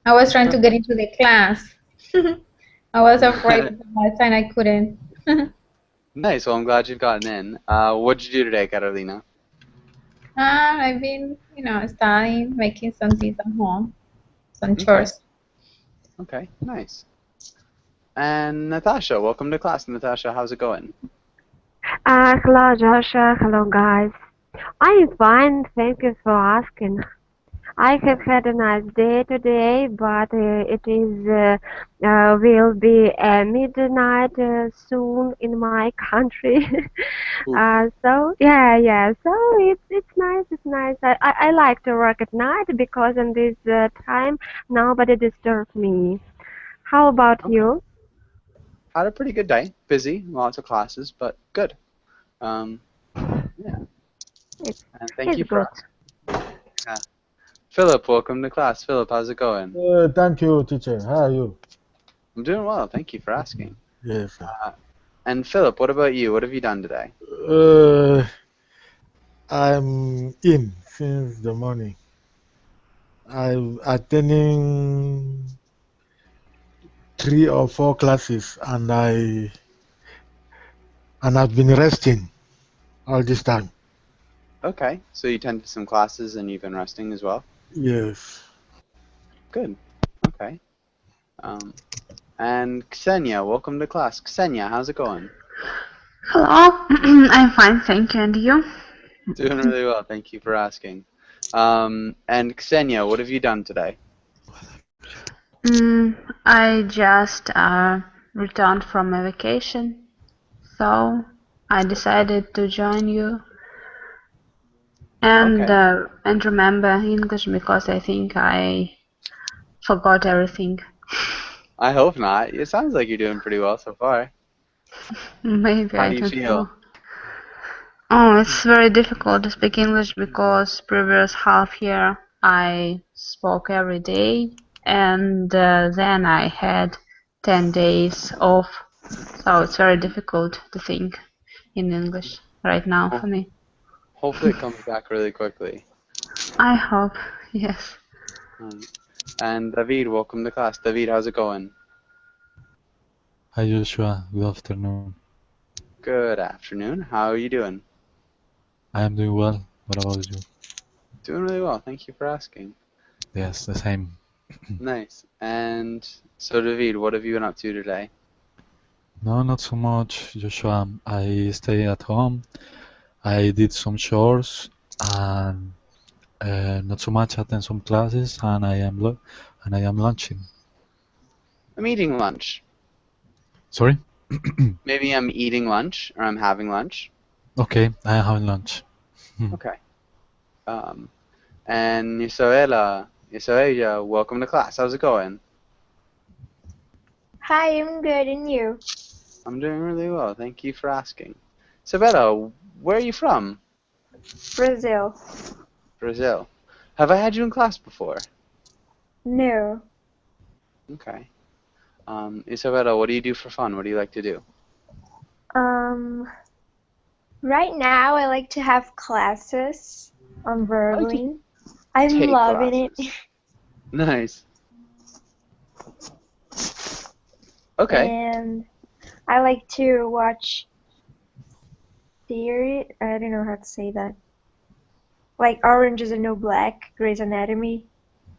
I was trying to get into the class. I was afraid of the last time I couldn't. Nice. Well, I'm glad you've gotten in. What'd you do today, Carolina? I've been, studying, making some things at home, some Okay. chores. Okay. Nice. And Natasha, welcome to class. Natasha, how's it going? Hello, Joshua. Hello, guys. I'm fine. Thank you for asking. I have had a nice day today, but it is will be midnight soon in my country. Oof. So yeah. So it's nice. It's nice. I like to work at night because in this time nobody disturbs me. How about Okay. you? Had a pretty good day. Busy, lots of classes, but good. Um, yeah. It's And thank it's you for good. asking. Yeah. Philip, welcome to class. Philip, how's it going? Thank you, teacher. How are you? I'm doing well. Thank you for asking. Yes, sir. And Philip, what about you? What have you done today? I'm in since the morning. I'm attending 3 or 4 classes, and I've been resting all this time. Okay. So you attended some classes and you've been resting as well? Yes. Good. Okay. Um, and Ksenia, welcome to class. Ksenia, how's it going? Hello, I'm fine, thank you. And you? Doing really well. Thank you for asking. And Ksenia, what have you done today? I just returned from a vacation, so I decided to join you Okay. and remember English because I think I forgot everything. I hope not. It sounds like you're doing pretty well so far. Maybe How I do you don't know. feel? Oh, it's very difficult to speak English because previous half year I spoke every day and then I had 10 days off. So it's very difficult to think in English right now for Well, me. hopefully it comes back really quickly. I hope, yes. And David, welcome to class. David, how's it going? Hi Joshua, good afternoon. Good afternoon. How are you doing? I am doing well. What about you? Doing really well. Thank you for asking. Yes, the same. Nice. And so, David, what have you been up to today? No, not so much, Joshua. I stay at home. I did some chores and not so much. Attend some classes, and I am lunching. I'm eating lunch. Sorry? Maybe I'm eating lunch or I'm having lunch. Okay, I am having lunch. Okay. Um, and Isabella, welcome to class. How's it going? Hi, I'm good, and you? I'm doing really well. Thank you for asking. Isabella, where are you from? Brazil. Brazil. Have I had you in class before? No. Okay. Isabella, what do you do for fun? What do you like to do? Um, right now I like to have classes on I like to Berlin. I'm take loving it. classes. Nice. Okay. And I like to watch theory. I don't know how to say that. Like Orange is the New Black, Grey's Anatomy.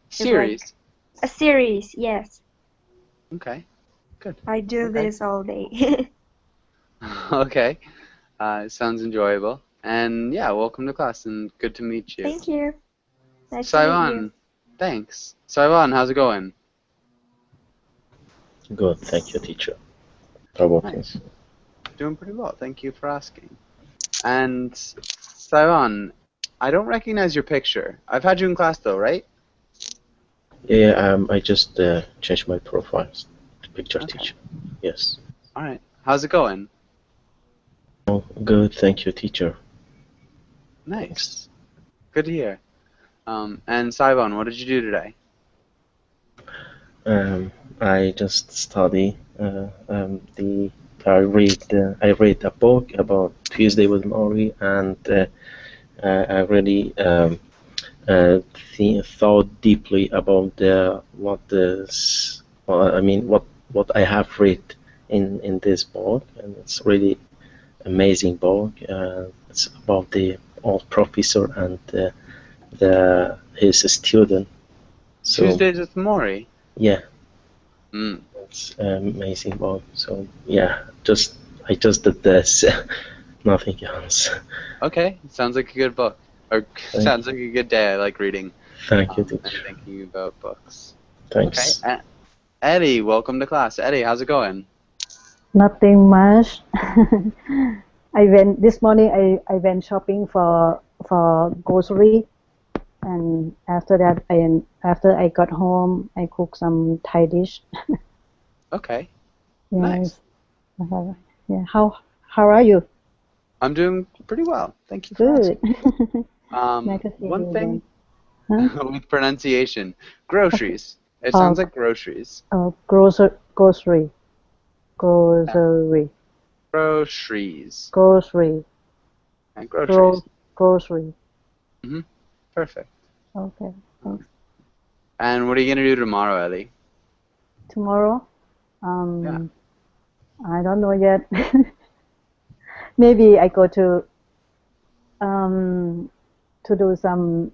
It's like Series. a series, yes. Okay. Good. I do Okay. this all day. Okay. Sounds enjoyable. And yeah, welcome to class and good to meet you. Thank you. Nice to meet you. Saivan, thanks. Saivan, how's it going? Good, thank you, teacher. How about you? Nice. Doing pretty well. Thank you for asking. And Saivan, I don't recognize your picture. I've had you in class though, right? Yeah, I just changed my profile to picture Okay. teacher. Yes. All right. How's it going? Oh, good, thank you, teacher. Nice. Good to hear. And Saivan, what did you do today? I just study. I read a book about Tuesday with Maury, and I really thought deeply about what is, well, I mean, what I have read in this book, and it's really amazing book. It's about the old professor and his student. So Tuesdays with Maury. yeah, Mm. it's an amazing book. So yeah, I just did this, nothing else. Okay, sounds like a good book. Or sounds like a good day. I like reading Thank you, and teacher. thinking about books. Thanks. Okay, Eddie, welcome to class. Eddie, how's it going? Nothing much. I went this morning. I went shopping for grocery, and after that, after I got home, I cooked some Thai dish. Okay, Yes. nice. Yeah. How are you? I'm doing pretty well. Thank you for Good. asking. Nice to see One you thing again. Huh? with pronunciation, groceries. It sounds like groceries. Grocery. Yeah. Grocery. Groceries. Grocery. And groceries. Grocery. Perfect. Okay. Thanks. And what are you gonna do tomorrow, Ellie? Tomorrow? Yeah. I don't know yet. Maybe I go to do some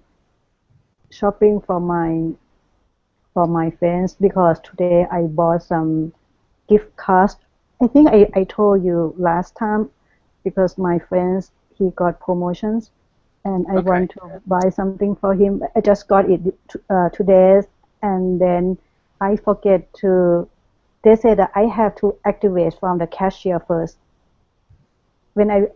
shopping for my friends, because today I bought some gift cards. I think I told you last time, because my friends, he got promotions, and I want to buy something for him. I just got it today, and then I forget to. They said that I have to activate from the cashier first. When I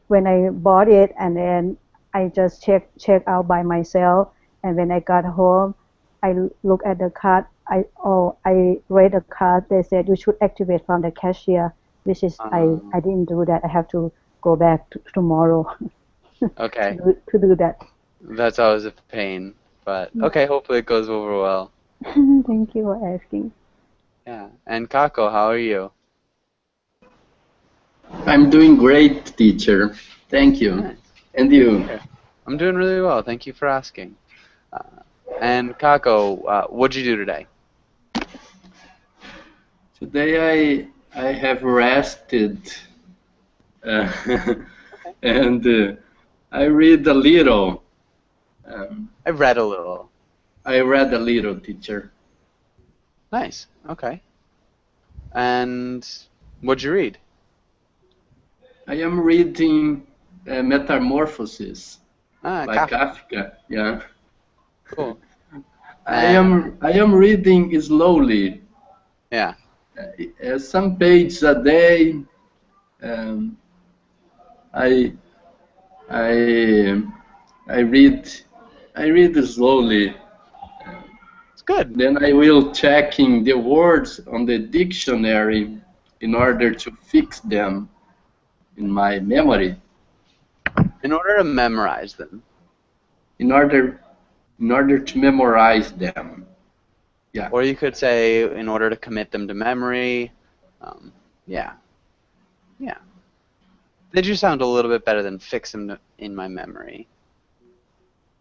bought it, and then I just check out by myself, and when I got home, I look at the card. I read the card. They said you should activate from the cashier, which is I didn't do that. I have to go back tomorrow. Okay. to do that. That's always a pain, but okay. Hopefully it goes over well. Thank you for asking. Yeah. And Kako, how are you? I'm doing great, teacher. Thank you. Nice. And you? I'm doing really well. Thank you for asking. And Kako, what'd you do today? Today I have rested, and I read a little. I read a little. I read a little, teacher. Nice. Okay. And what'd you read? I am reading Metamorphosis by Kafka. Yeah. Cool. I am reading slowly. Yeah. Some pages a day. I read slowly. It's good. Then I will checking the words on the dictionary in order to fix them in my memory. In order to memorize them. In order to memorize them. Yeah. Or you could say in order to commit them to memory. Yeah. Yeah. They do sound a little bit better than fix them in my memory.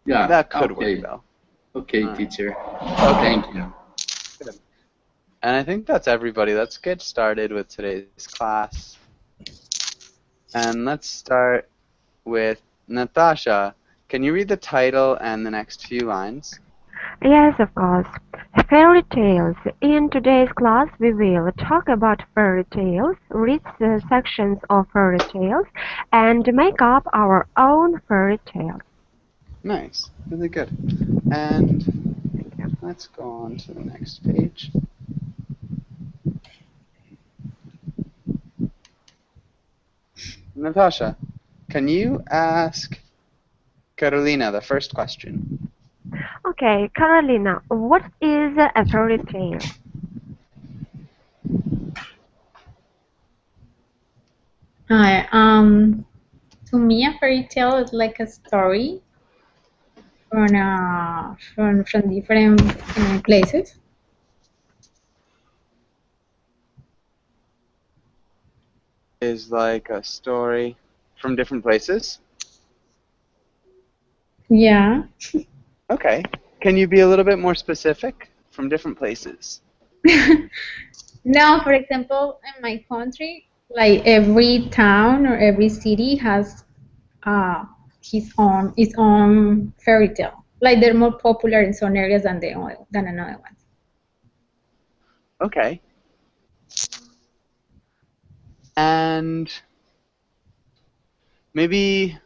Yeah. That could work though. Okay, teacher. Okay. Thank you. Good. And I think that's everybody. Let's get started with today's class. And let's start with Natasha. Can you read the title and the next few lines? Yes, of course. Fairy tales. In today's class, we will talk about fairy tales, read sections of fairy tales, and make up our own fairy tales. Nice. Really good. And let's go on to the next page. Natasha, can you ask Carolina the first question? Okay, Carolina, what is a fairy tale? Hi. To me, a fairy tale is like a story from different places. Is like a story from different places? Yeah. Okay. Can you be a little bit more specific from different places? Now, for example, in my country, like every town or every city has uh, its own fairy tale. Like they're more popular in some areas than another ones. Okay. And maybe,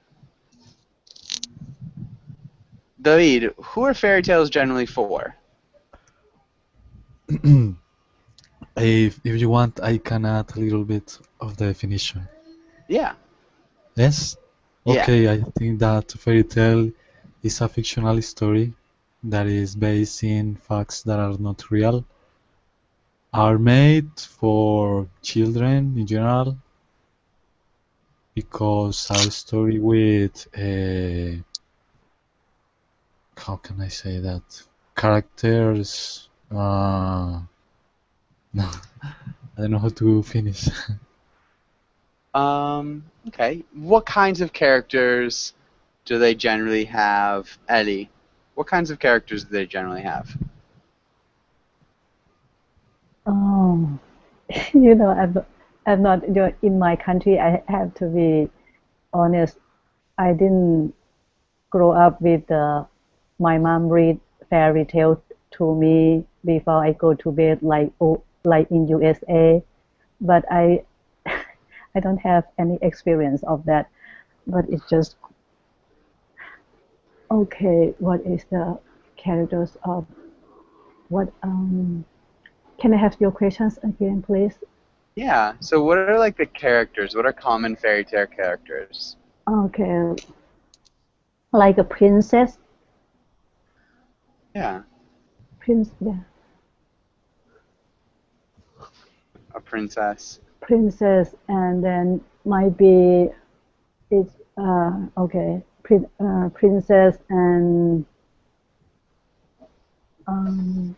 David, who are fairy tales generally for? If you want, I can add a little bit of the definition. Yeah. Yes? Yeah. Okay, I think that fairy tale is a fictional story that is based in facts that are not real, are made for children in general, because a story with, how can I say that? Characters, no, I don't know how to finish. Okay. What kinds of characters do they generally have, Ellie? What kinds of characters do they generally have? Oh, I'm not, in my country, I have to be honest. I didn't grow up with my mom read fairy tale to me before I go to bed, like in USA. But I don't have any experience of that. But it's just okay. What is the characters of what? Can I have your questions again, please? Yeah. So what are like the characters? What are common fairy tale characters? Okay, like a princess, Yeah. yeah, A princess. princess, and then might be it's okay, princess and um,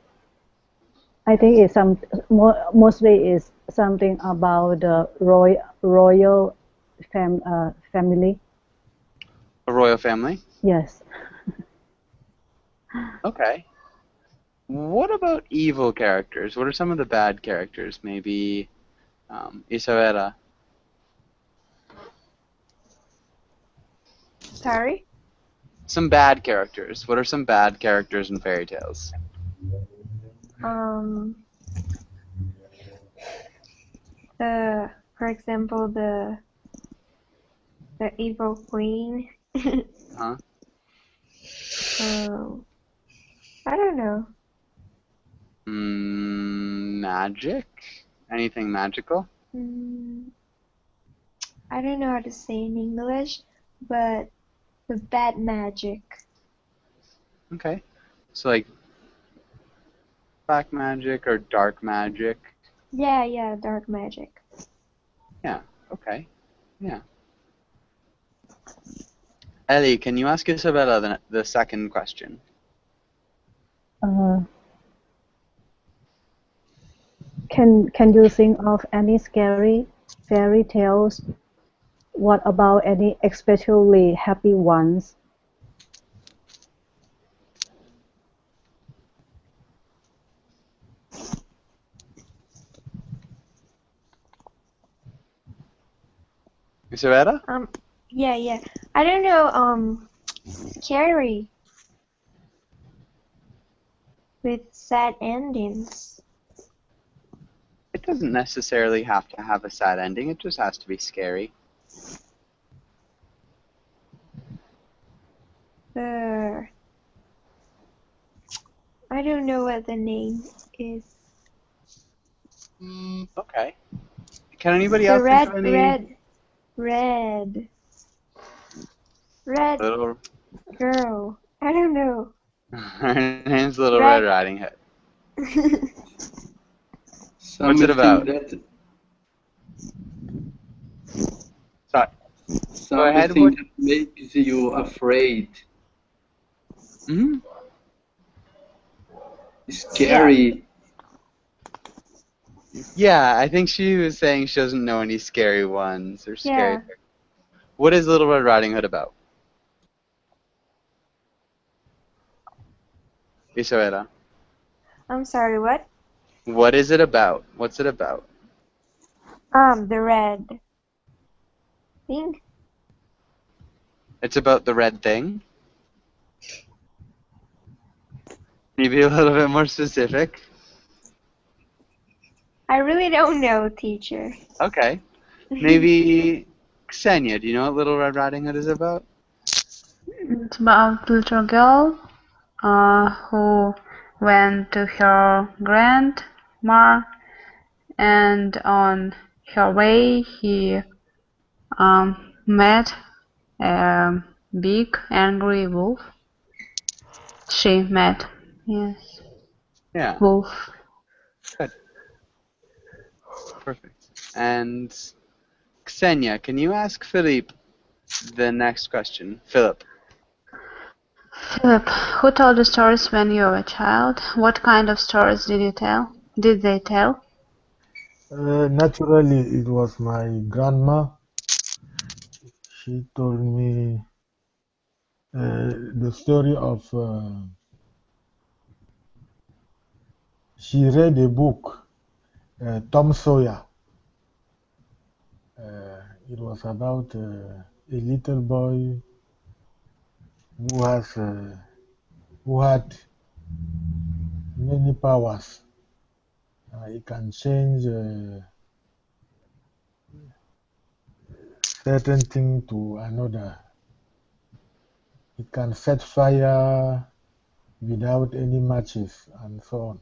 I think it's mostly is something about the royal family. A royal family? Yes. Okay. What about evil characters? What are some of the bad characters? Maybe Isabella. Sorry? Some bad characters. What are some bad characters in fairy tales? Um, for example, the evil queen. Huh? Um, I don't know. Magic? Anything magical? Mm, I don't know how to say in English, but the bad magic. Okay. So like black magic or dark magic? Yeah, dark magic. Yeah. Okay. Yeah. Ellie, can you ask Isabella the second question? Uh, can you think of any scary fairy tales? What about any especially happy ones? Isabella? Yeah. I don't know, scary with sad endings. It doesn't necessarily have to have a sad ending. It just has to be scary. I don't know what the name is. Okay. Can anybody The else think of any? red Little. girl. I don't know. Her name's Little Red. Red Riding Hood. Something What's it about? that Sorry. Go ahead. something that makes you afraid. Hmm. Scary. Yeah, I think she was saying she doesn't know any scary ones or scary. Yeah. What is Little Red Riding Hood about? Isabela. I'm sorry, what? What is it about? What's it about? The red thing. It's about the red thing. Can you be a little bit more specific? I really don't know, teacher. Okay. Maybe Ksenia, do you know what Little Red Riding Hood is about? It's about a little girl who went to her grandma, and on her way he met a big angry wolf. She met, yes, Yeah. wolf. Good. Perfect. And Ksenia, can you ask Philippe the next question? Philip. Philip, who told the stories when you were a child? What kind of stories did you tell? Did they tell? Naturally, it was my grandma. She told me the story of. She read a book, Tom Sawyer. It was about a little boy who had many powers. He can change certain thing to another. He can set fire without any matches and so on.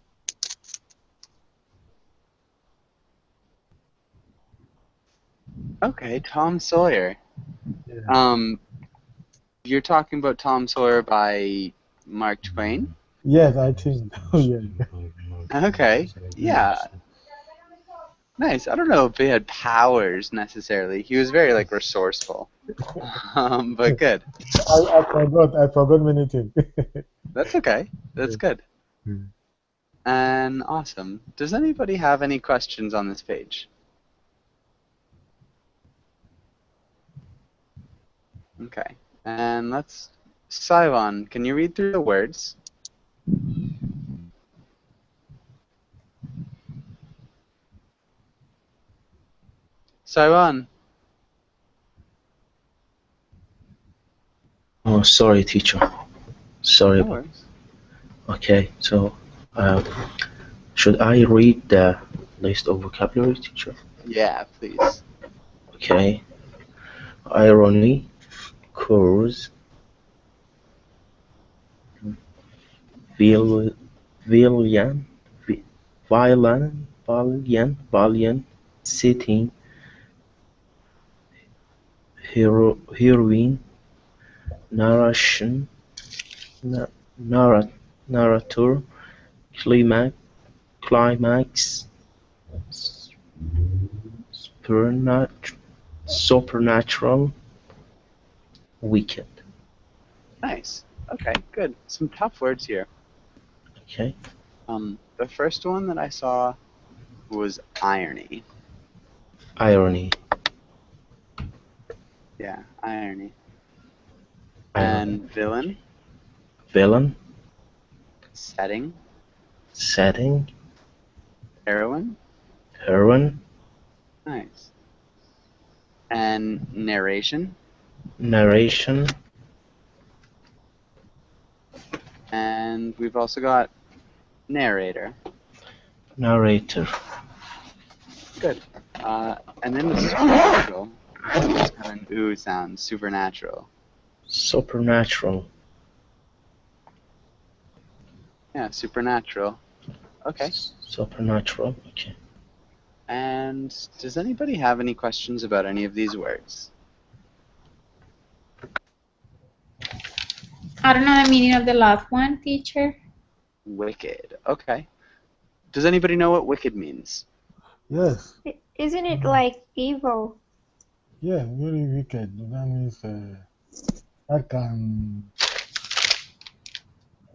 Okay, Tom Sawyer. Yeah. You're talking about Tom Sawyer by Mark Twain? Yes, I think. Yeah. Okay. Yeah. Nice. I don't know if he had powers necessarily. He was very like resourceful. But good. I forgot many things. That's okay. That's good. And awesome. Does anybody have any questions on this page? Okay. And let's Saiwan, can you read through the words? Saiwan. Oh, sorry, teacher. Sorry No about. worries. Okay, so should I read the list of vocabulary, teacher? Yeah, please. Okay. Irony, curse, villain, valiant, sitting, heroine, narration, narrator, climax, supernatural, wicked. Nice. Okay, good. Some tough words here. Okay. The first one that I saw was irony. Irony. Yeah, irony. And villain. Villain. Setting. Setting. Heroine. Heroine. Nice. And narration. Narration. And we've also got narrator. Narrator. Good. And then the supernatural. It's got an ooh sound. Supernatural. Supernatural. Yeah, supernatural. Okay. Supernatural. Okay. And does anybody have any questions about any of these words? I don't know the meaning of the last one, teacher. Wicked. Okay. Does anybody know what wicked means? Yes. Isn't it like evil? Yeah, very wicked. That means that can.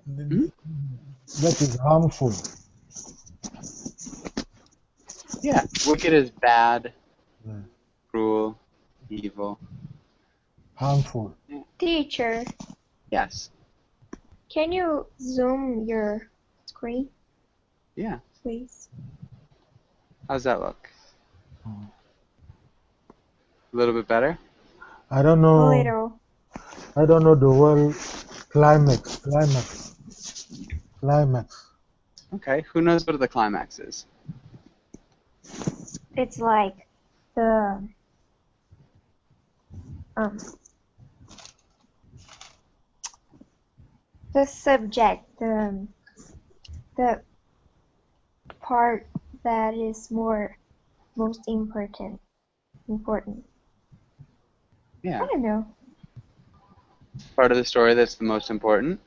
That is harmful. Yeah, wicked is bad, Yeah. cruel, evil. Harmful. Teacher, Yes. Can you zoom your screen, Yeah. please? How's that look? A little bit better? I don't A know. little. I don't know the word climax. Okay. Who knows what the climax is? It's like the um the subject, the part that is most important. Yeah. I don't know. Part of the story that's the most important?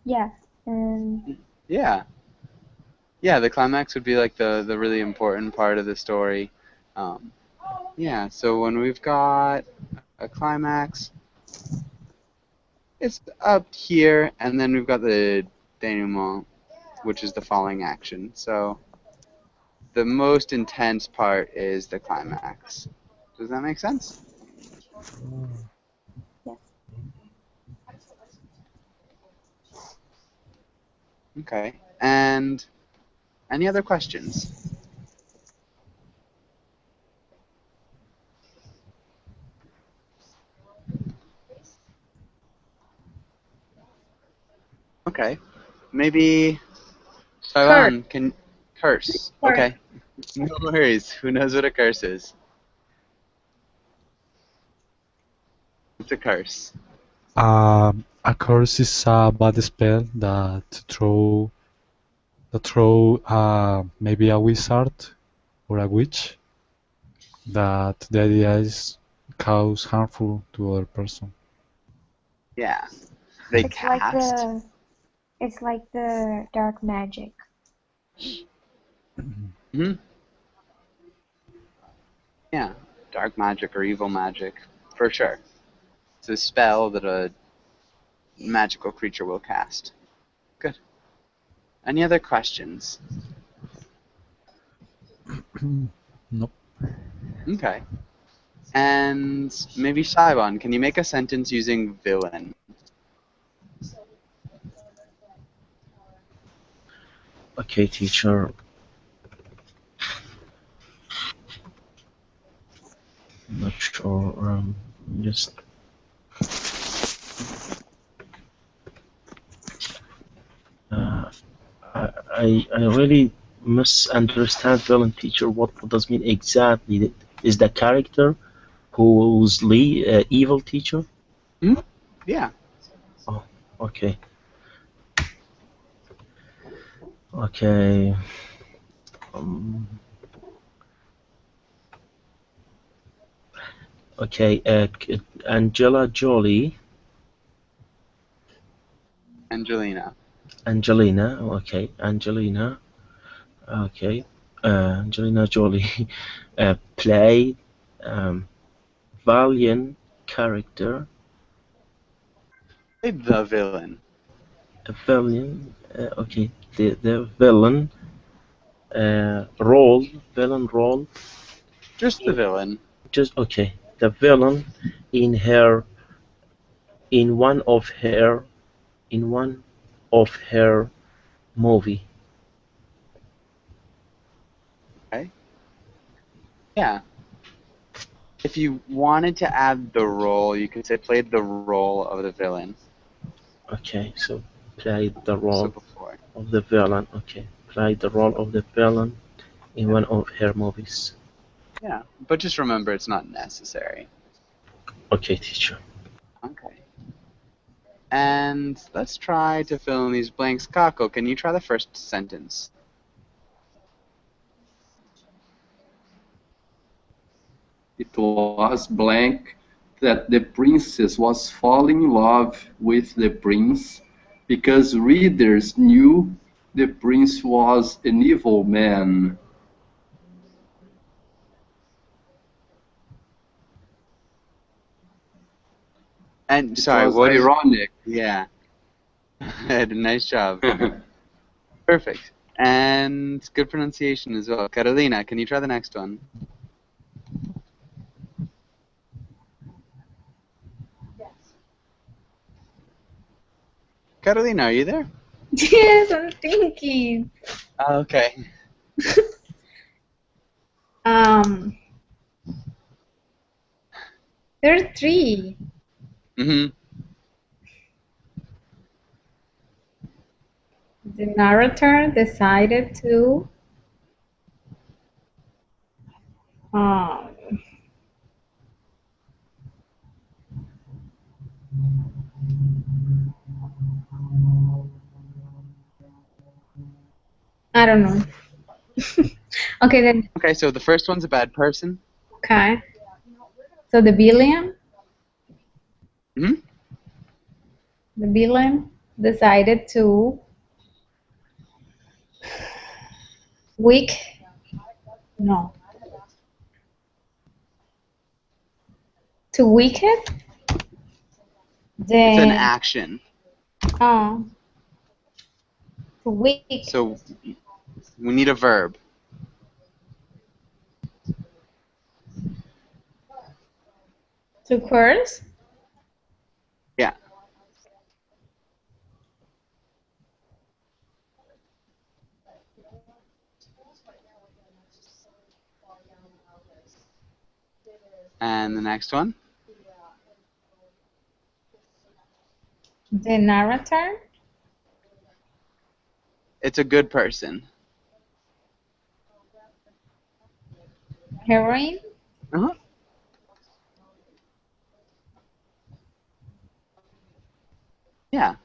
Yeah. And Yeah. Yeah, the climax would be like the really important part of the story. Yeah, so when we've got a climax, it's up here, and then we've got the denouement, which is the falling action. So the most intense part is the climax. Does that make sense? yes. Okay. And any other questions? Okay. Maybe Taiwan can curse. Okay. No worries. Who knows what a curse is? It's a curse. A curse is a bad spell that throw maybe a wizard or a witch that the idea is cause harmful to other person. Yeah. They It's cast. like the dark magic. Hmm. Yeah. Dark magic or evil magic, for sure. It's a spell that a magical creature will cast. Good. Any other questions? Nope. Okay. And maybe Saibon, can you make a sentence using villain? Okay, teacher. Not sure. Just I really misunderstand villain, teacher. What does mean exactly? Is the character who's evil, teacher? Hmm? Yeah. Oh, okay. Okay. Um, okay. Angela Jolie. Angelina. Angelina. Okay. Angelina. Okay. Angelina Jolie played valiant character. The villain. A villain. Okay. The villain role. Villain role. Just the villain. Just okay. The villain in one of her movie. Okay. Yeah. If you wanted to add the role, you could say played the role of the villain. Okay, so played the So role before. of the villain. Okay, played the role of the villain in one of her movies. Yeah, but just remember it's not necessary. Okay, teacher. Okay. And let's try to fill in these blanks. Kako, can you try the first sentence? It was blank that the princess was falling in love with the prince because readers knew the prince was an evil man. And It sorry, was what is? ironic. Yeah. Nice job. Perfect. And good pronunciation as well. Carolina, can you try the next one? Carolina, are you there? Yes, I'm thinking. Okay. There are three. Mm-hmm. The narrator decided to um, I don't know. Okay, then. Okay, so the first one's a bad person. Okay. So the villain decided to weak. No. To weaken It's an the action. to weak So we need a verb. to curse. Yeah. And the next one? The narrator. It's a good person. Heroine. Uh-huh. Yeah.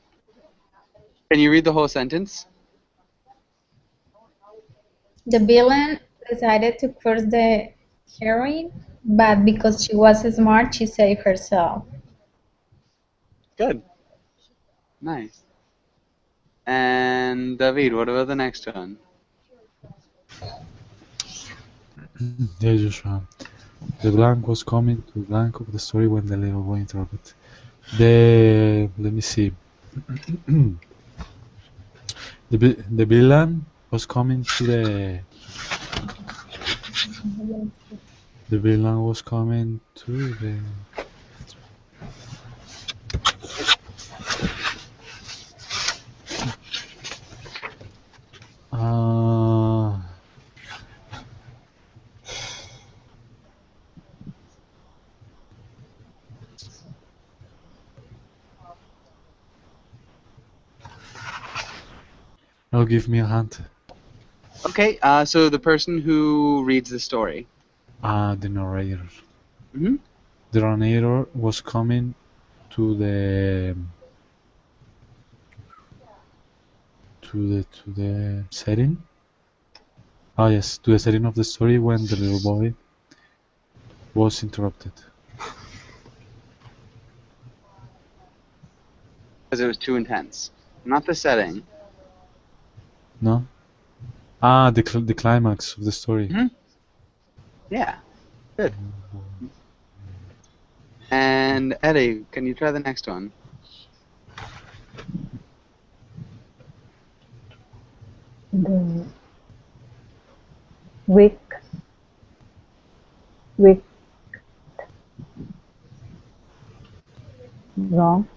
Can you read the whole sentence? The villain decided to curse the heroine, but because she was smart, she saved herself. Good. Nice. And David, what about the next one? Yeah, Joshua. The blank was coming to the blank of the story when the little boy interrupted. Let me see. the villain was coming to the villain was coming to the now give me a hint. Okay, so the person who reads the story. The narrator. Mm-hmm. The narrator was coming to the setting. Ah yes, to the setting of the story when the little boy was interrupted. Because it was too intense. Not the setting. No? The climax of the story. Mm-hmm. Yeah. Good. And Eddie, can you try the next one? The weak wrong.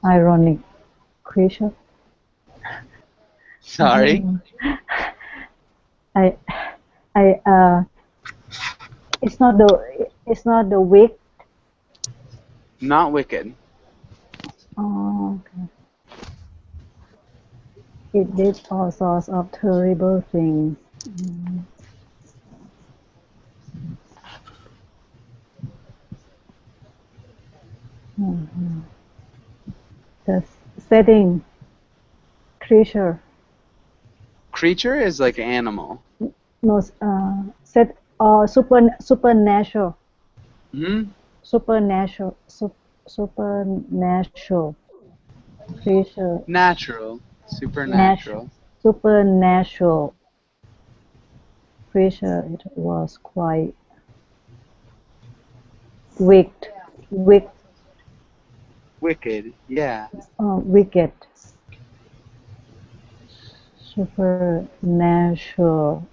Ironic creature. Sorry. I it's not the weak. Not wicked. Oh, okay. It did all sorts of terrible things. The setting creature. Creature is like animal. No, supernatural. Mm-hmm. Supernatural creature. Natural. Supernatural. Supernatural creature. It was quite wicked. Wicked. Yeah. Wicked. Supernatural.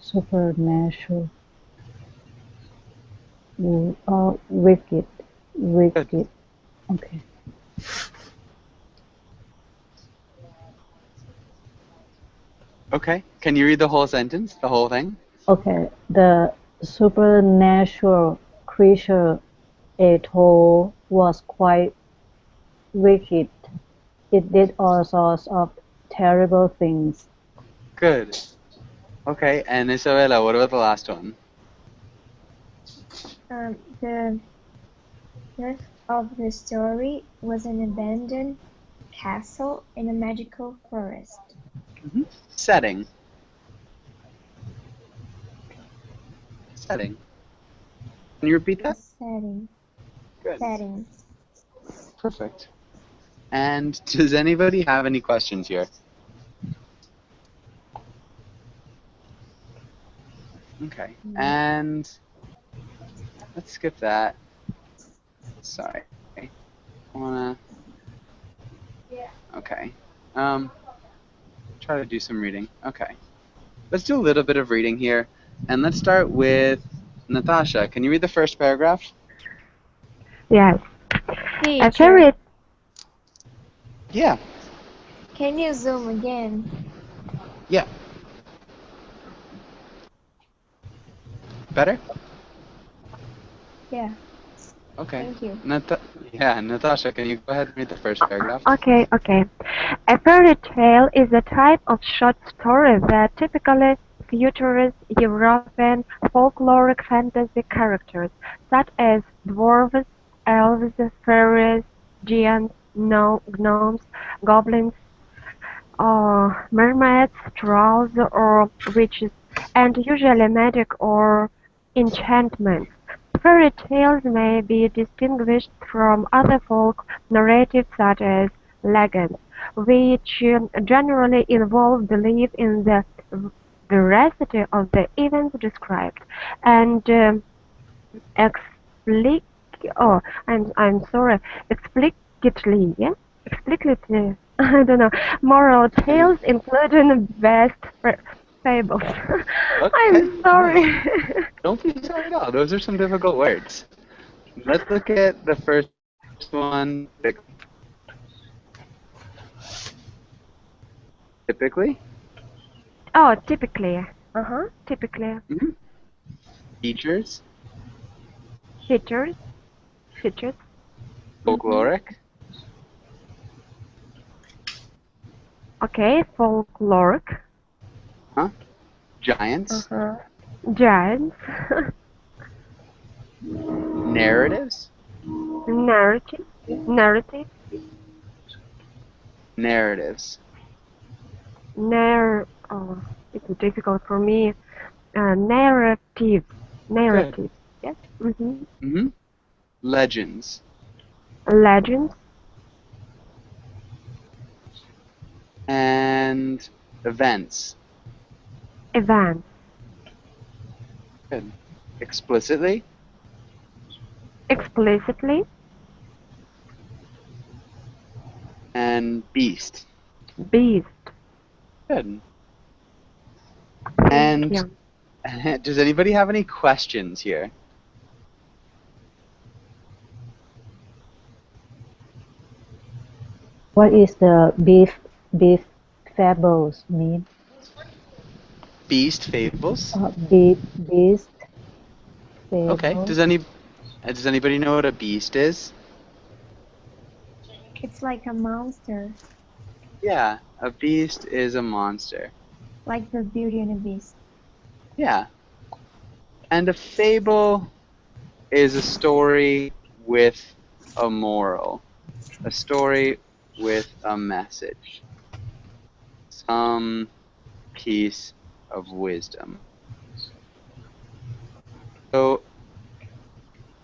Supernatural. Oh, wicked. Wicked. Okay. Okay. Can you read the whole sentence, the whole thing? Okay. The supernatural creature Ato was quite wicked. It did all sorts of terrible things. Good. Okay, and Isabella, what about the last one? The birth of the story was an abandoned castle in a magical forest. Setting. Setting. Can you repeat that? Setting. Good. Setting. Perfect. And does anybody have any questions here? Okay. And let's skip that. Sorry. I wanna. Okay. Try to do some reading. Okay. Let's do a little bit of reading here, and let's start with Natasha. Can you read the first paragraph? Yes. A Teacher, fairy. Yeah. can you zoom again? Yeah. Better? Yeah, Okay. thank you. Natasha, can you go ahead and read the first paragraph? Okay. A fairy tale is a type of short story that typically features European folkloric fantasy characters such as dwarves, elves, fairies, giants, gnomes, goblins, mermaids, trolls, or witches, and usually magic or enchantments. Fairy tales may be distinguished from other folk narratives such as legends, which generally involve belief in the veracity of the events described, and explic oh I'm sorry, explicitly, yeah? Explicitly, I don't know, moral tales including best fables. I'm sorry. Don't be sorry at all. Those are some difficult words. Let's look at the first one. Typically? Oh, typically. Typically. Features? Features. Folkloric? Okay, folkloric. Huh? Giants? Giants. Narratives? Narrative. Narratives. Oh, it's difficult for me. Narrative. Yes. Legends. Legends. And events. Good. Explicitly. And beast. Good. And does anybody have any questions here? What is the beef fables mean? Beast fables? Beast fables. Okay. Does anybody know what a beast is? It's like a monster, Yeah, a beast is a monster. like the Beauty and the Beast. Yeah. And a fable is a story with a moral. A story with a message. Some piece of wisdom. So,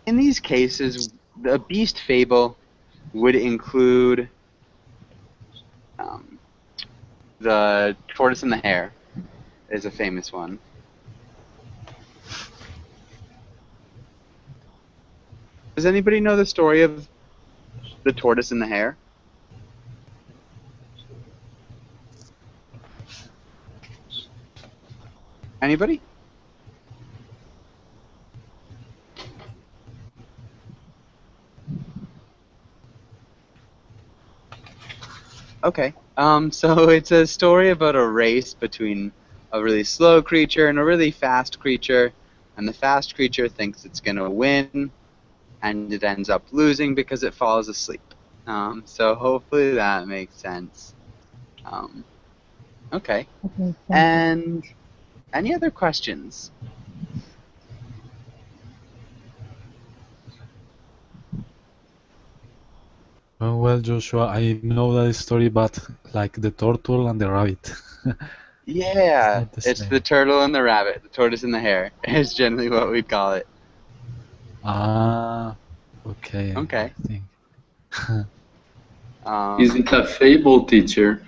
in these cases, the beast fable would include the Tortoise and the Hare is a famous one. Does anybody know the story of the Tortoise and the Hare? Anybody? Okay. So it's a story about a race between a really slow creature and a really fast creature, and the fast creature thinks it's gonna win, and it ends up losing because it falls asleep. So hopefully that makes sense. Okay. Okay, thank you. And any other questions? Oh, well, Joshua, I know that story, but like the turtle and the rabbit. Yeah, not the it's same. the turtle and the rabbit, the tortoise and the hare. Is generally what we'd call it. Ah, okay, Okay. I think. Is it a fable, teacher?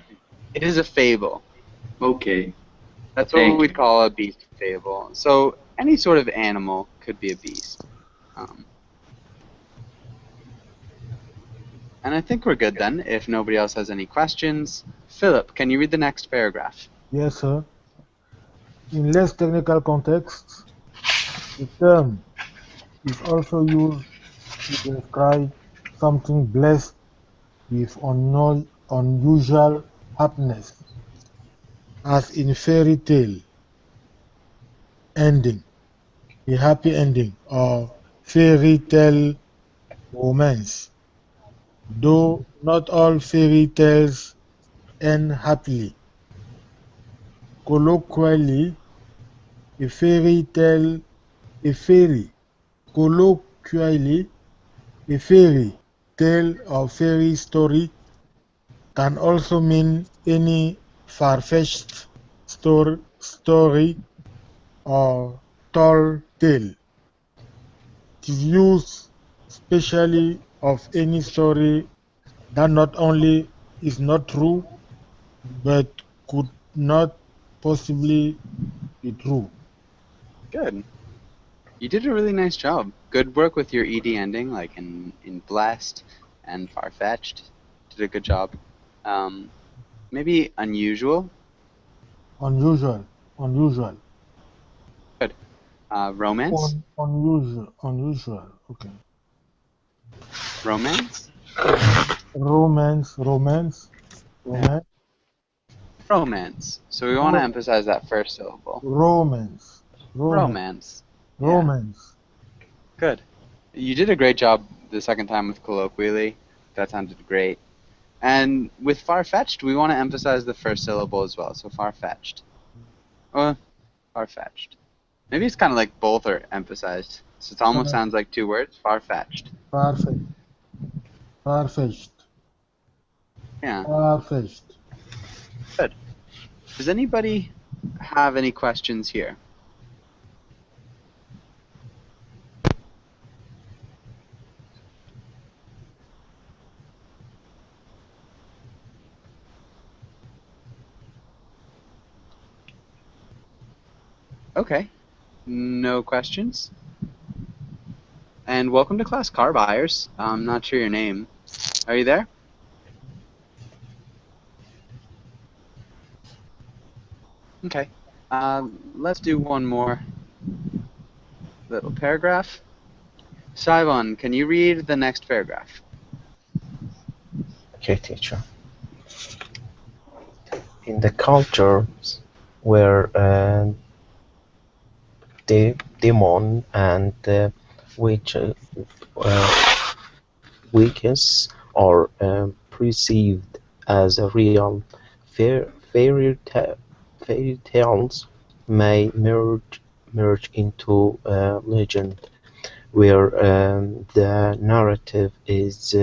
It is a fable. Okay. That's what Thank we'd you. call a beast fable. So any sort of animal could be a beast. And I think we're good then, if nobody else has any questions. Philip, can you read the next paragraph? Yes, sir. In less technical contexts, the term is also used to describe something blessed with unusual happiness, as in fairy tale ending, a happy ending, or fairy tale romance, though not all fairy tales end happily. Colloquially, a fairy tale, a fairy, colloquially, a fairy tale or fairy story can also mean any far-fetched story or tall tale. It is used specially of any story that not only is not true, but could not possibly be true. Good. You did a really nice job. Good work with your ED ending, like in blessed and far-fetched. Did a good job. Maybe unusual. Unusual. Good. Romance. Unusual. Okay. Romance. Romance. Yeah. Romance. So we want to emphasize that first syllable. Romance. Yeah. Good. You did a great job the second time with colloquially. That sounded great. And with far-fetched, we want to emphasize the first syllable as well. So far-fetched. Far-fetched. Maybe it's kind of like both are emphasized. So it almost sounds like two words. Far-fetched. Far-fetched. Yeah. Far-fetched. Good. Does anybody have any questions here? Okay. No questions? And welcome to class, car buyers. I'm not sure your name. Are you there? Okay. Let's do one more little paragraph. Saivon, can you read the next paragraph? Okay, teacher. In the cultures where the demon and witches are perceived as a real, fairy tales may merge into legend, where the narrative is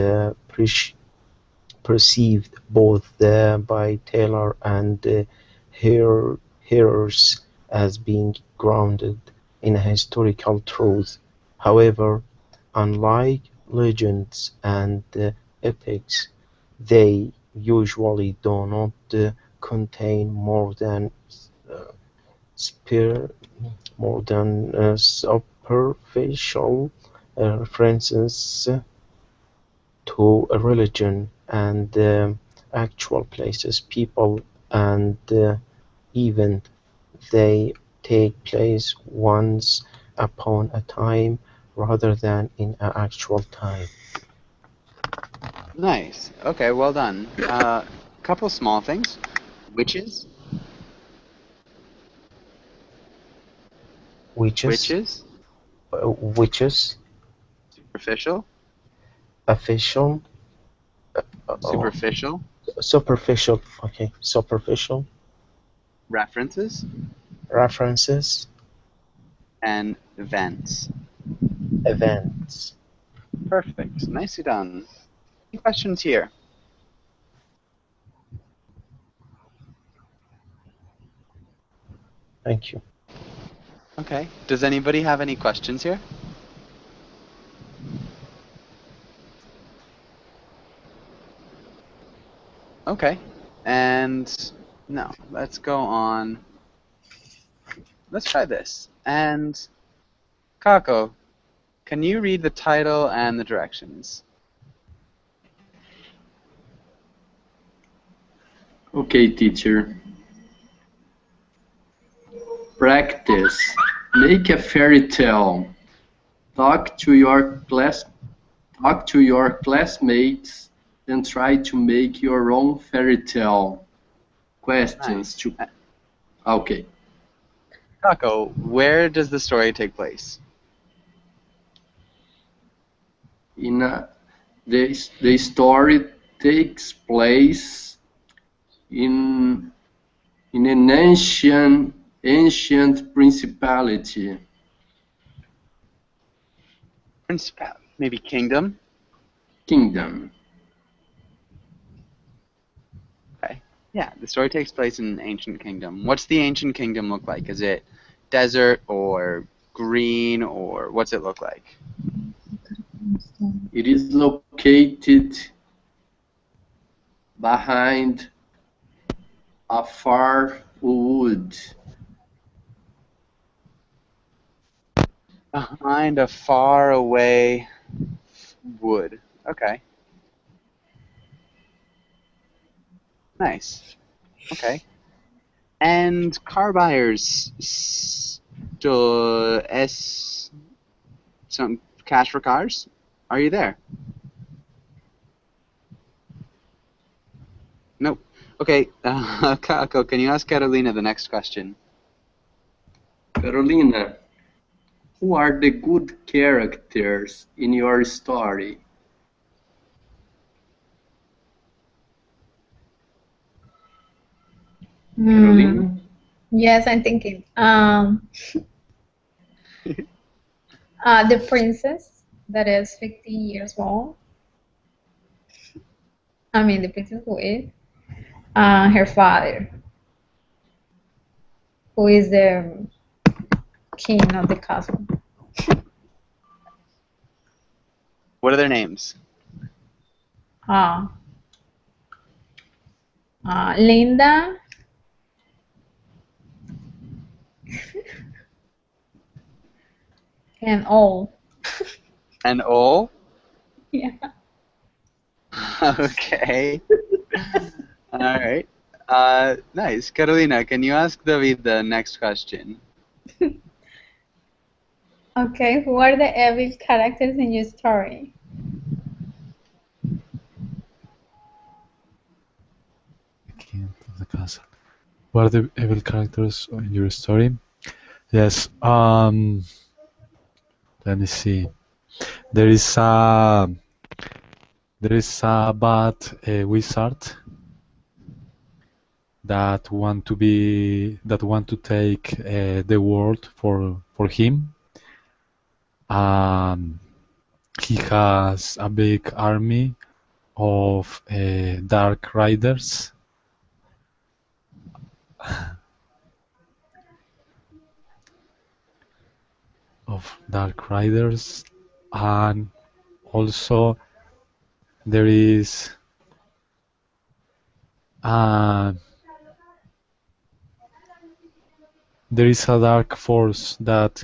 perceived both by Taylor and hearers as being grounded in a historical truth. However, unlike legends and epics, they usually do not contain more than superficial references to a religion and actual places, people, and events. They take place once upon a time rather than in an actual time. Nice. Okay, well done. Couple small things. Witches. Witches, Witches. witches, Superficial. official, oh, Superficial. superficial, okay, superficial, References. references, And events. events. Perfect. Nicely done. Any questions here? Thank you. Okay. Does anybody have any questions here? Okay. And no, let's go on. Let's try this. And Kako, can you read the title and the directions? Okay, teacher. Practice. Make a fairy tale. Talk to your classmates and try to make your own fairy tale. Questions to. Okay. Kako, where does the story take place? The story takes place in an ancient principality. Principality, maybe kingdom? Kingdom. Okay. Yeah, the story takes place in an ancient kingdom. What's the ancient kingdom look like? Is it desert or green, or what's it look like? It is located behind a far wood. Behind a far away wood. Okay. Nice. Okay. And car buyers some cash for cars? Are you there? Nope. Okay. Kako, can you ask Carolina the next question? Carolina, who are the good characters in your story? Carolina? Yes, I'm thinking. The princess that is 15 years old. I mean, the princess who is her father, who is the king of the castle. What are their names? Linda. And all. And all? Yeah. Okay. All right. Nice. Carolina, can you ask David the next question? Okay, who are the evil characters in your story? King of the castle. What are the evil characters in your story? Yes. Let me see. There is a bad wizard that want to take the world for him. He has a big army of dark riders. And also there is a dark force that is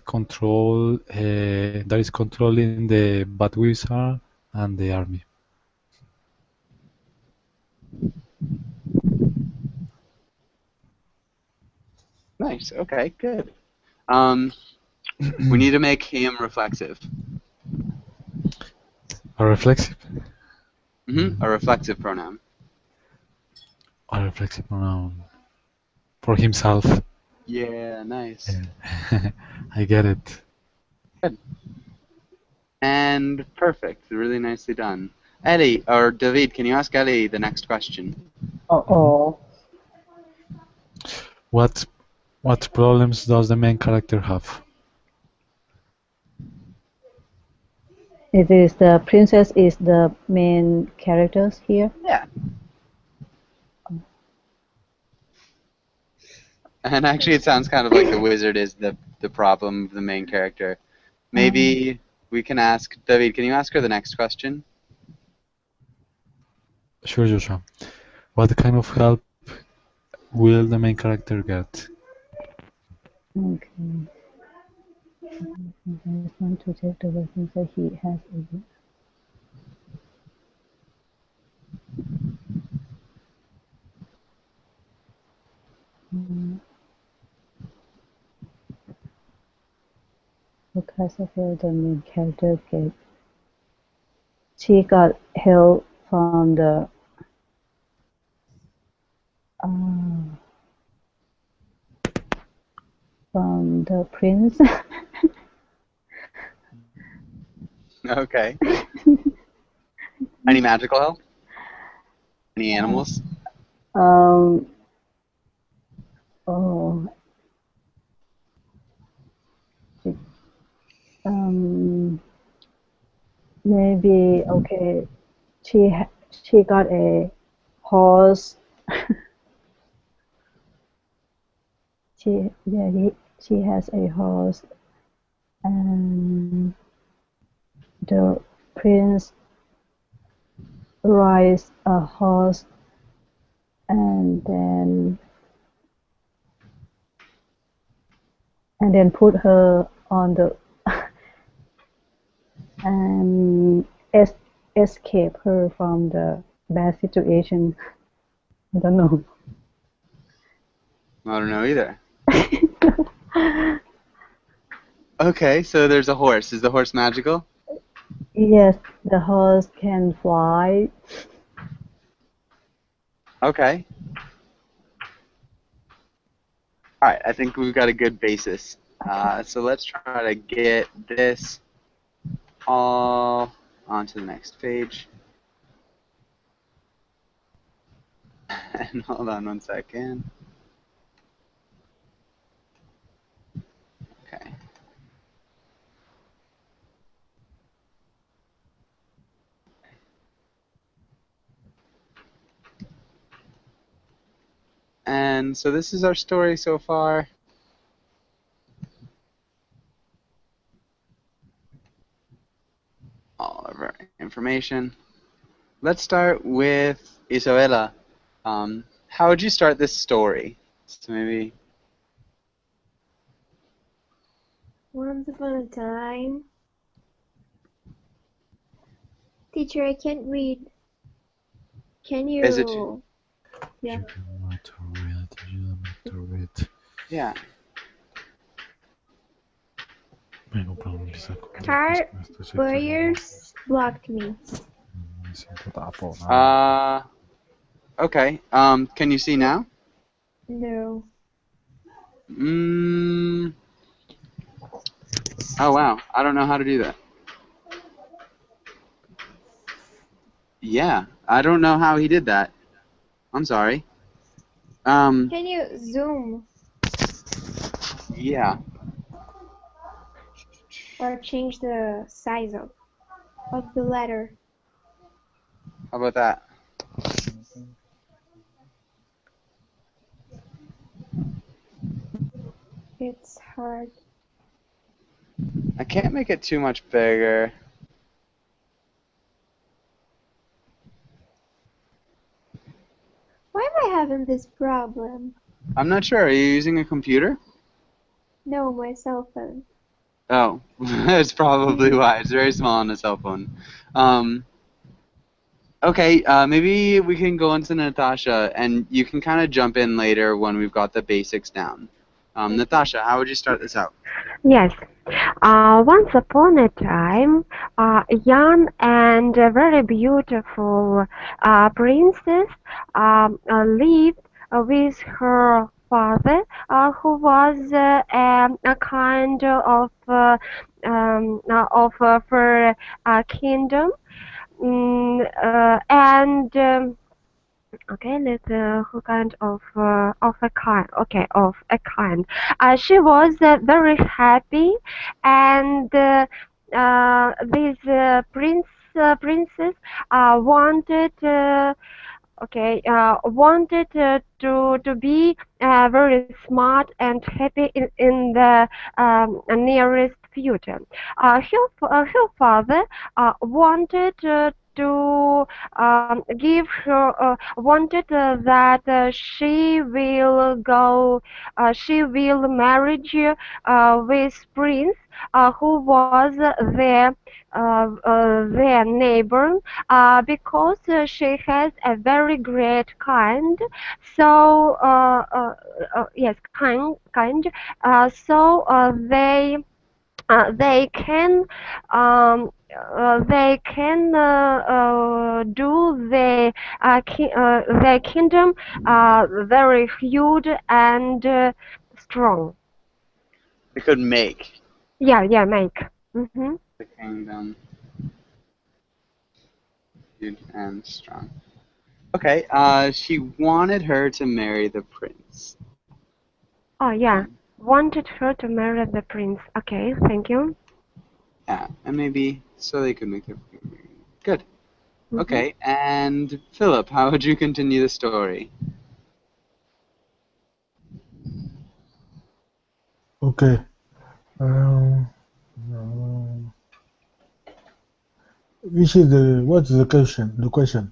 controlling the bad wizard and the army. Nice. Okay, good. We need to make him reflexive. A reflexive. A reflexive pronoun. A reflexive pronoun. For himself. Yeah, nice. Yeah. I get it. Good. And perfect. Really nicely done. Ellie, or David, can you ask Ellie the next question? Oh. What problems does the main character have? It is the princess is the main characters here? Yeah. And actually, it sounds kind of like the wizard is the problem of the main character. Maybe we can ask David. Can you ask her the next question? Sure, Joshua. What kind of help will the main character get? Okay. I just want to check the weapons that he has. Because of her, the main character get. She got help from the prince. Okay. Any magical help? Any animals? Maybe okay. She got a horse. she has a horse, and the prince rides a horse, and then put her on the and escape her from the bad situation. I don't know. I don't know either. Okay, so there's a horse. Is the horse magical? Yes, the horse can fly. Okay. Alright, I think we've got a good basis. So let's try to get this all onto the next page. And hold on one second. Okay. And so this is our story so far. All of our information. Let's start with Isabella. How would you start this story? So maybe. Once upon a time. Teacher, I can't read. Can you? Is it? Yeah. You don't want to read. Yeah. Car barriers blocked me. Okay. Can you see now? No. Oh wow. I don't know how to do that. Yeah. I don't know how he did that. I'm sorry. Can you zoom? Yeah. Or change the size of the letter. How about that? It's hard. I can't make it too much bigger. Why am I having this problem? I'm not sure. Are you using a computer? No, my cell phone. Oh, that's probably why. It's very small on a cell phone. Okay, maybe we can go on to Natasha, and you can kind of jump in later when we've got the basics down. Natasha, how would you start this out? Yes. Once upon a time, a young and very beautiful princess lived with her father, who was a kind of her kingdom. And Okay, let's who kind of a kind. Okay, of a kind. She was very happy, and this princess wanted wanted to be very smart and happy in the nearest future. Her father wanted to give her wanted that she will marry with prince who was their neighbor because she has a very great kind. So yes, kind. They can do their kingdom very huge and strong. They could make Yeah, make. Mm-hmm. the kingdom huge and strong. Okay, she wanted her to marry the prince. Oh yeah, wanted her to marry the prince. Okay, thank you. Yeah, and maybe so they could make their good. Mm-hmm. Okay, and Philip, how would you continue the story? Okay. Um, what's the question? The question.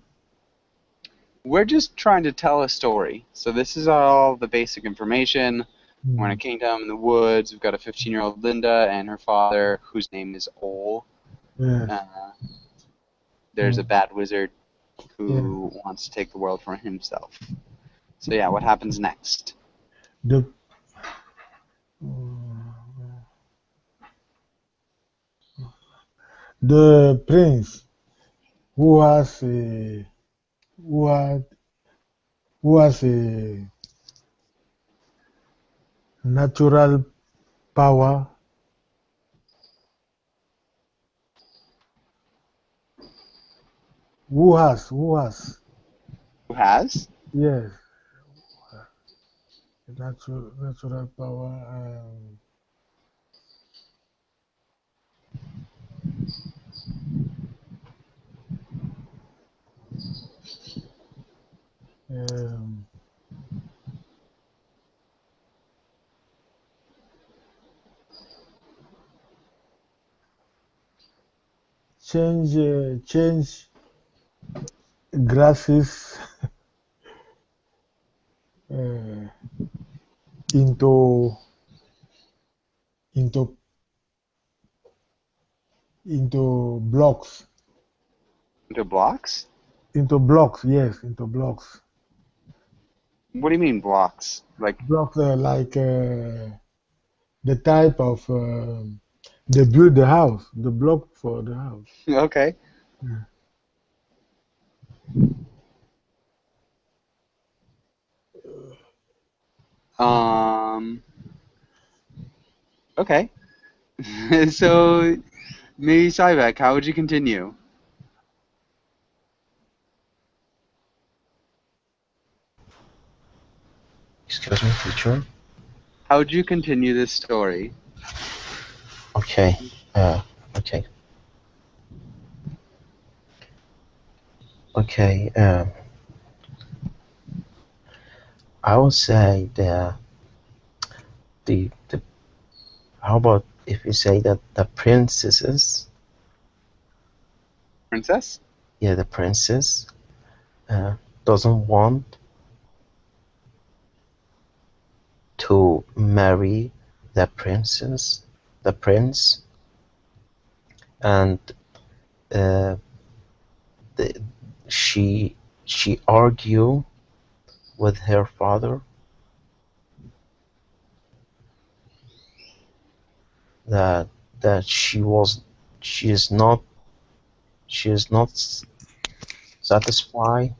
We're just trying to tell a story. So this is all the basic information. We're in a kingdom in the woods. We've got a 15-year-old Linda and her father, whose name is Ole. Yes. There's a bad wizard Yeah. who wants to take the world for himself. So yeah, what happens next? The prince who has a natural power. Who has? Who has? Yes. Natural power. Change grasses into blocks. Into blocks? Into blocks, yes, into blocks. What do you mean blocks? Like blocks, like the type of they build the house, the block for the house. Okay. Yeah. Okay. So, maybe Cybeck, how would you continue? Excuse me, teacher. How would you continue this story? Okay. Okay. Okay. I would say that the how about if you say that the princesses? Princess? Yeah, the princess doesn't want to marry the prince, and she argue with her father, that she is not satisfied.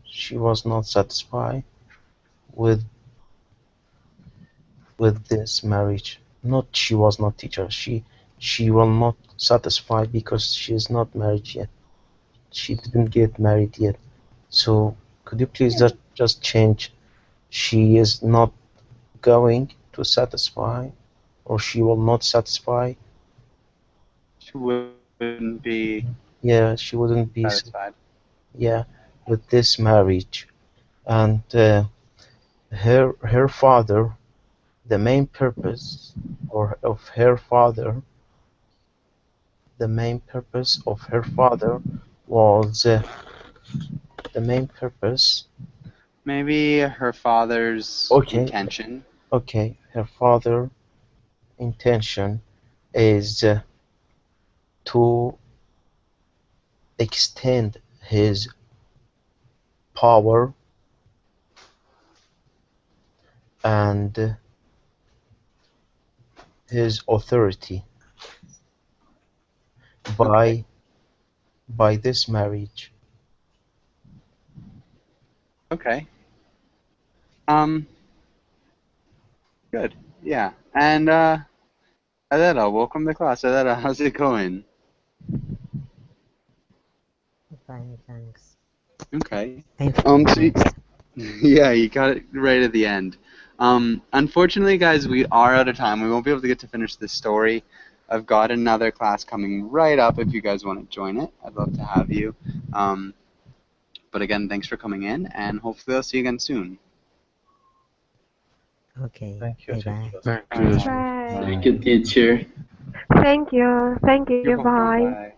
She was not satisfied with this marriage. Not she was not teacher. She will not satisfied because she is not married yet. She didn't get married yet. So could you please just change? She is not going to satisfy, or she will not satisfy. She wouldn't be Yeah, she wouldn't be satisfied. Yeah, with this marriage, and her father, the main purpose of her father, was the main purpose. Maybe her father's intention. Okay, her father intention is to extend his power and his authority by this marriage. Okay. Good. Yeah. And Adela, welcome to class. Adela, how's it going? Fine, thanks. Okay. I'm fine, So thanks. yeah, you got it right at the end. Unfortunately, guys, we are out of time. We won't be able to get to finish this story. I've got another class coming right up if you guys want to join it. I'd love to have you. But again, thanks for coming in, and hopefully I'll see you again soon. Okay. Thank you. Bye-bye. Thank you. Bye. Thank you, teacher. Thank you. Thank you. You're welcome. Bye. Bye.